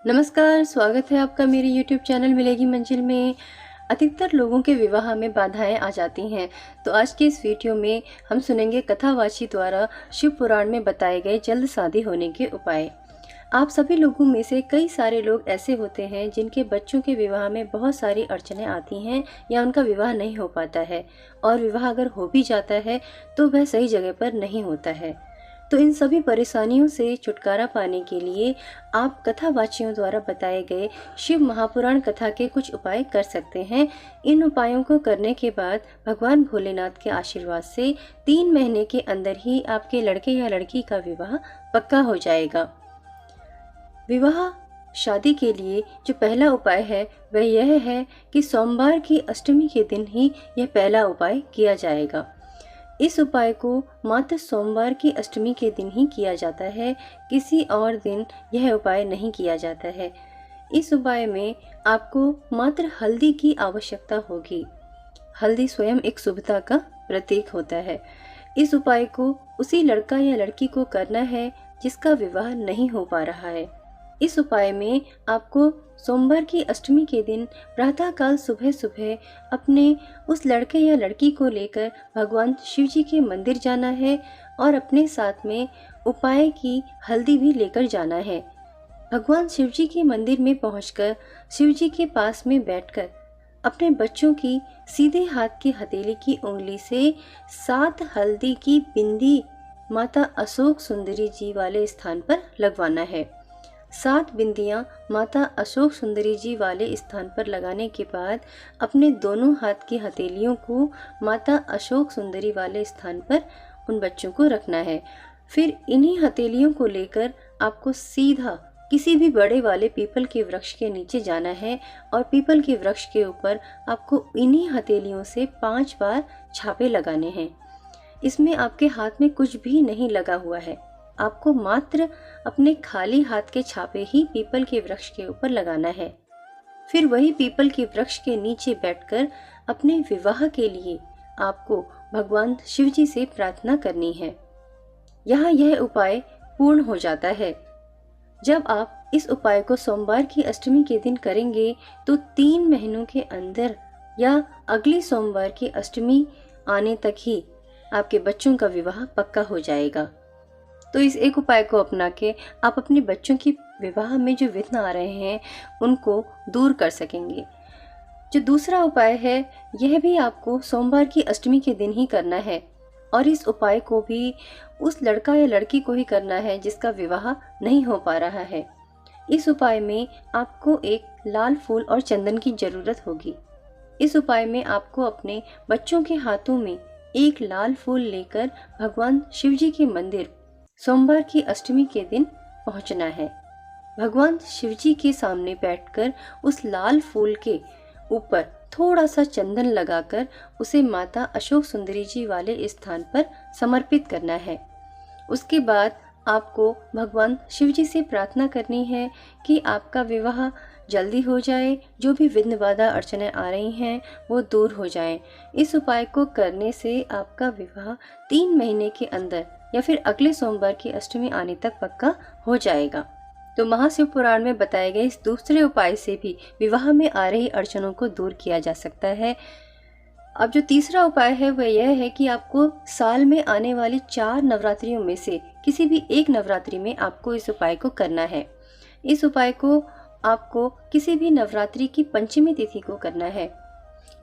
नमस्कार, स्वागत है आपका मेरे YouTube चैनल मिलेगी मंजिल में। अधिकतर लोगों के विवाह में बाधाएं आ जाती हैं, तो आज के इस वीडियो में हम सुनेंगे कथावाची द्वारा शिव पुराण में बताए गए जल्द शादी होने के उपाय। आप सभी लोगों में से कई सारे लोग ऐसे होते हैं जिनके बच्चों के विवाह में बहुत सारी अड़चनें आती हैं या उनका विवाह नहीं हो पाता है, और विवाह अगर हो भी जाता है तो वह सही जगह पर नहीं होता है। तो इन सभी परेशानियों से छुटकारा पाने के लिए आप कथावाचियों द्वारा बताए गए शिव महापुराण कथा के कुछ उपाय कर सकते हैं। इन उपायों को करने के बाद भगवान भोलेनाथ के आशीर्वाद से 3 महीने के अंदर ही आपके लड़के या लड़की का विवाह पक्का हो जाएगा। विवाह शादी के लिए जो पहला उपाय है वह यह है कि सोमवार की अष्टमी के दिन ही यह पहला उपाय किया जाएगा। इस उपाय को मात्र सोमवार की अष्टमी के दिन ही किया जाता है, किसी और दिन यह उपाय नहीं किया जाता है। इस उपाय में आपको मात्र हल्दी की आवश्यकता होगी। हल्दी स्वयं एक शुभता का प्रतीक होता है। इस उपाय को उसी लड़का या लड़की को करना है जिसका विवाह नहीं हो पा रहा है। इस उपाय में आपको सोमवार की अष्टमी के दिन प्रातःकाल सुबह सुबह अपने उस लड़के या लड़की को लेकर भगवान शिव जी के मंदिर जाना है और अपने साथ में उपाय की हल्दी भी लेकर जाना है। भगवान शिव जी के मंदिर में पहुंचकर शिव जी के पास में बैठकर अपने बच्चों की सीधे हाथ की हथेली की उंगली से 7 हल्दी की बिंदी माता अशोक सुंदरी जी वाले स्थान पर लगवाना है। 7 बिंदियां माता अशोक सुंदरी जी वाले स्थान पर लगाने के बाद अपने दोनों हाथ की हथेलियों को माता अशोक सुंदरी वाले स्थान पर उन बच्चों को रखना है। फिर इन्हीं हथेलियों को लेकर आपको सीधा किसी भी बड़े वाले पीपल के वृक्ष के नीचे जाना है और पीपल के वृक्ष के ऊपर आपको इन्हीं हथेलियों से 5 बार छापे लगाने हैं। इसमें आपके हाथ में कुछ भी नहीं लगा हुआ है, आपको मात्र अपने खाली हाथ के छापे ही पीपल के वृक्ष के ऊपर लगाना है। फिर वही पीपल के वृक्ष के नीचे बैठकर अपने विवाह के लिए आपको भगवान शिव जी से प्रार्थना करनी है। यहाँ यह उपाय पूर्ण हो जाता है। जब आप इस उपाय को सोमवार की अष्टमी के दिन करेंगे तो 3 महीनों के अंदर या अगली सोमवार की अष्टमी आने तक ही आपके बच्चों का विवाह पक्का हो जाएगा। तो इस एक उपाय को अपना के आप अपने बच्चों की विवाह में जो विघ्न आ रहे हैं उनको दूर कर सकेंगे। जो दूसरा उपाय है यह भी आपको सोमवार की अष्टमी के दिन ही करना है, और इस उपाय को भी उस लड़का या लड़की को ही करना है जिसका विवाह नहीं हो पा रहा है। इस उपाय में आपको एक लाल फूल और चंदन की जरूरत होगी। इस उपाय में आपको अपने बच्चों के हाथों में एक लाल फूल लेकर भगवान शिव जी के मंदिर सोमवार की अष्टमी के दिन पहुंचना है। भगवान शिव जी के सामने बैठकर उस लाल फूल के ऊपर थोड़ा सा चंदन लगाकर उसे माता अशोक सुंदरी जी वाले स्थान पर समर्पित करना है। उसके बाद आपको भगवान शिव जी से प्रार्थना करनी है कि आपका विवाह जल्दी हो जाए, जो भी विघ्न बाधा अड़चनें आ रही हैं वो दूर हो जाएं। इस उपाय को करने से आपका विवाह 3 महीने के अंदर या फिर अगले सोमवार की अष्टमी आने तक पक्का हो जाएगा। तो महाशिव पुराण में बताए गए इस दूसरे उपाय से भी विवाह में आ रही अड़चनों को दूर किया जा सकता है। अब जो तीसरा उपाय है वह यह है कि आपको साल में आने वाली 4 नवरात्रियों में से किसी भी एक नवरात्रि में आपको इस उपाय को करना है। इस उपाय को आपको किसी भी नवरात्रि की पंचमी तिथि को करना है।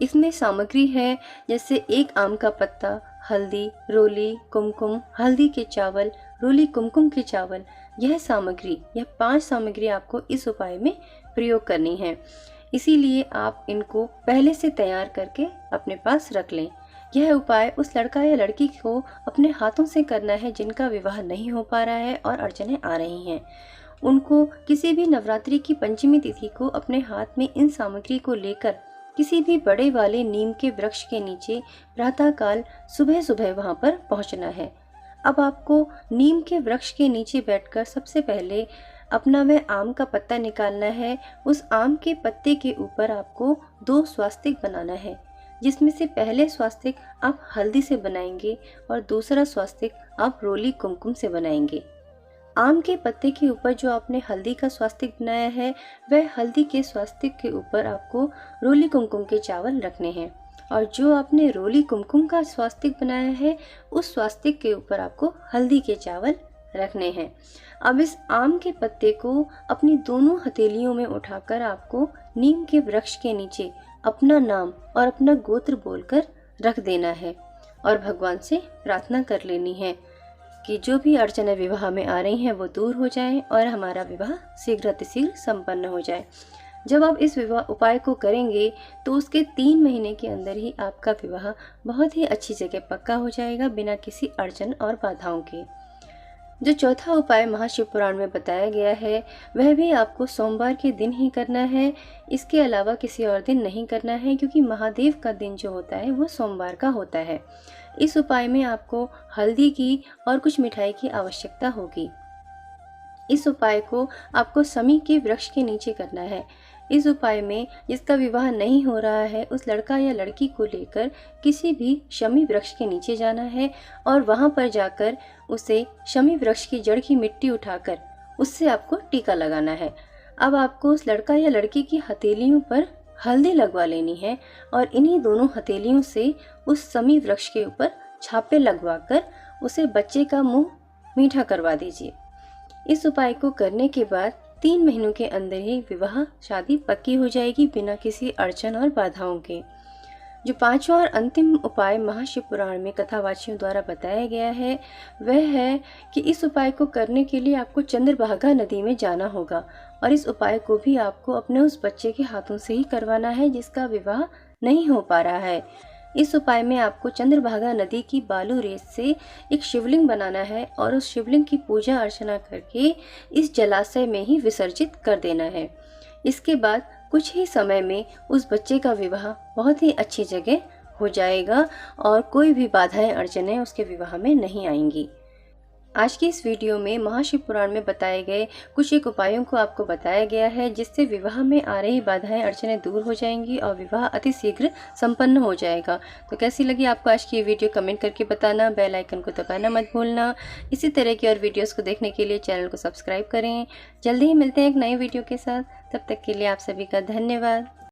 इसमें सामग्री है जैसे 1 आम का पत्ता, हल्दी, रोली, कुमकुम, हल्दी के चावल, रोली कुमकुम के चावल। यह सामग्री, यह 5 सामग्री आपको इस उपाय में प्रयोग करनी है। इसीलिए आप इनको पहले से तैयार करके अपने पास रख लें। यह उपाय उस लड़का या लड़की को अपने हाथों से करना है जिनका विवाह नहीं हो पा रहा है और अड़चनें आ रही हैं। उनको किसी भी नवरात्रि की पंचमी तिथि को अपने हाथ में इन सामग्री को लेकर किसी भी बड़े वाले नीम के वृक्ष के नीचे प्रातःकाल सुबह सुबह वहां पर पहुंचना है। अब आपको नीम के वृक्ष के नीचे बैठकर सबसे पहले अपना वह आम का पत्ता निकालना है। उस आम के पत्ते के ऊपर आपको 2 स्वास्तिक बनाना है, जिसमें से पहले स्वास्तिक आप हल्दी से बनाएंगे और दूसरा स्वास्तिक आप रोली कुमकुम से बनाएंगे। आम के पत्ते के ऊपर जो आपने हल्दी का स्वास्तिक बनाया है, वह हल्दी के स्वास्तिक के ऊपर आपको रोली कुमकुम के चावल रखने हैं। और जो आपने रोली कुमकुम का स्वास्तिक बनाया है, उस स्वास्तिक के ऊपर आपको हल्दी के चावल रखने हैं। अब इस आम के पत्ते को अपनी दोनों हथेलियों में उठाकर आपको नीम के वृक्ष के नीचे अपना नाम और अपना गोत्र बोलकर रख देना है और भगवान से प्रार्थना कर लेनी है कि जो भी अड़चनें विवाह में आ रही हैं वो दूर हो जाएं और हमारा विवाह शीघ्रातिशीघ्र संपन्न हो जाए। जब आप इस विवाह उपाय को करेंगे तो उसके 3 महीने के अंदर ही आपका विवाह बहुत ही अच्छी जगह पक्का हो जाएगा, बिना किसी अड़चन और बाधाओं के। जो चौथा उपाय महाशिव पुराण में बताया गया है, वह भी आपको सोमवार के दिन ही करना है। इसके अलावा किसी और दिन नहीं करना है, क्योंकि महादेव का दिन जो होता है वो सोमवार का होता है। इस उपाय में आपको हल्दी की और कुछ मिठाई की आवश्यकता होगी। इस उपाय को आपको समी के वृक्ष के नीचे करना है। इस उपाय में जिसका विवाह नहीं हो रहा है, उस लड़का या लड़की को लेकर किसी भी शमी वृक्ष के नीचे जाना है और वहां पर जाकर उसे शमी वृक्ष की जड़ की मिट्टी उठाकर उससे आपको टीका लगाना है। अब आपको उस लड़का या लड़की की हथेलियों पर हल्दी लगवा लेनी है और इन्हीं दोनों हथेलियों से उस शमी वृक्ष के ऊपर छापे लगवाकर उसे बच्चे का मुंह मीठा करवा दीजिए। इस उपाय को करने के बाद 3 महीनों के अंदर ही विवाह शादी पक्की हो जाएगी, बिना किसी अड़चन और बाधाओं के। जो 5वां और अंतिम उपाय महाशिव पुराण में कथावाचियों द्वारा बताया गया है, वह है कि इस उपाय को करने के लिए आपको चंद्रभागा नदी में जाना होगा और इस उपाय को भी आपको अपने उस बच्चे के हाथों से ही करवाना है जिसका विवाह नहीं हो पा रहा है। इस उपाय में आपको चंद्रभागा नदी की बालू रेत से एक शिवलिंग बनाना है और उस शिवलिंग की पूजा अर्चना करके इस जलाशय में ही विसर्जित कर देना है। इसके बाद कुछ ही समय में उस बच्चे का विवाह बहुत ही अच्छी जगह हो जाएगा और कोई भी बाधाएं अड़चनें उसके विवाह में नहीं आएंगी। आज की इस वीडियो में महाशिव पुराण में बताए गए कुछ एक उपायों को आपको बताया गया है, जिससे विवाह में आ रही बाधाएं अड़चनें दूर हो जाएंगी और विवाह अति शीघ्र संपन्न हो जाएगा। तो कैसी लगी आपको आज की ये वीडियो कमेंट करके बताना, बेल आइकन को दबाना मत भूलना। इसी तरह की और वीडियोस को देखने के लिए चैनल को सब्सक्राइब करें। जल्दी ही मिलते हैं एक नई वीडियो के साथ, तब तक के लिए आप सभी का धन्यवाद।